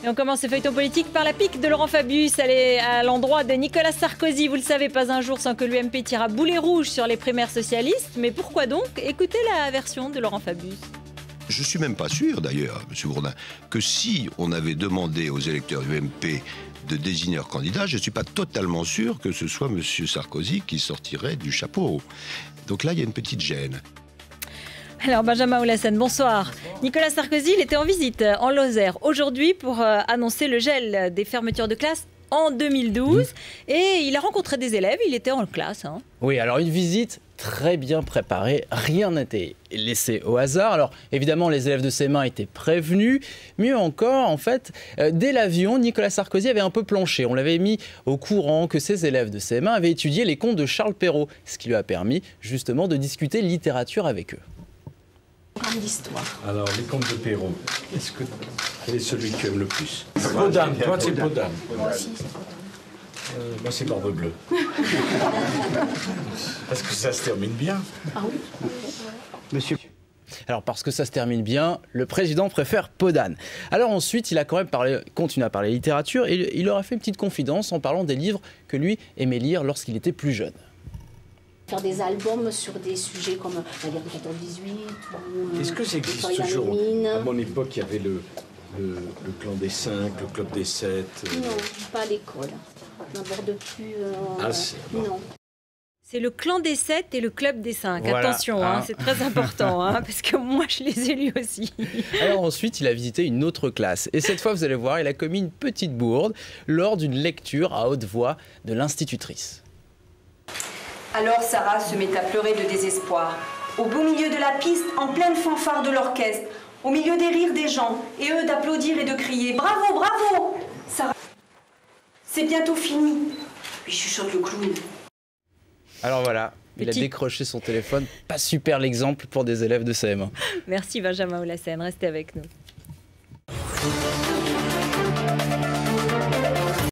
Et on commence ce feuilleton politique par la pique de Laurent Fabius. Elle est à l'endroit de Nicolas Sarkozy. Vous le savez, pas un jour sans que l'UMP tire à boulet rouge sur les primaires socialistes. Mais pourquoi donc? Écoutez la version de Laurent Fabius. Je ne suis même pas sûr, d'ailleurs, M. Bourdin, que si on avait demandé aux électeurs UMP de désigner leur candidat, je ne suis pas totalement sûr que ce soit M. Sarkozy qui sortirait du chapeau. Donc là, il y a une petite gêne. Alors Benjamin Oulassène, bonsoir. Nicolas Sarkozy, il était en visite en Lozère aujourd'hui pour annoncer le gel des fermetures de classe en 2012. Et il a rencontré des élèves, il était en classe. Oui, alors une visite très bien préparée, rien n'était laissé au hasard. Alors évidemment, les élèves de CM1 étaient prévenus. Mieux encore, en fait, dès l'avion, Nicolas Sarkozy avait un peu planché. On l'avait mis au courant que ses élèves de CM1 avaient étudié les contes de Charles Perrault, ce qui lui a permis justement de discuter littérature avec eux. D'histoire. Alors, les contes de Perrault, quel est celui que tu aimes le plus? Podane, toi c'est Podane. Moi aussi. Moi c'est Barbe Bleue. Parce que ça se termine bien. Ah oui. Monsieur. Alors parce que ça se termine bien, le président préfère Podane. Alors ensuite, il a quand même continué à parler littérature et il leur a fait une petite confidence en parlant des livres que lui aimait lire lorsqu'il était plus jeune. Faire des albums sur des sujets comme la guerre de 14-18. Est-ce que ça existe toujours? À mon époque, il y avait le clan des 5, le club des 7. Non, pas à l'école. On n'aborde plus. Ah, c'est bon. Non. C'est le clan des 7 et le club des 5. Voilà, Attention, c'est très important, parce que moi je les ai lus aussi. Alors ensuite, il a visité une autre classe. Et cette fois, vous allez voir, il a commis une petite bourde lors d'une lecture à haute voix de l'institutrice. Alors Sarah se met à pleurer de désespoir. Au beau milieu de la piste, en pleine fanfare de l'orchestre, au milieu des rires des gens, et eux d'applaudir et de crier « Bravo, bravo !» Sarah, c'est bientôt fini. Puis chuchote le clown. Alors voilà, il a décroché son téléphone. Pas super l'exemple pour des élèves de CM1. Merci Benjamin Oulassène, restez avec nous.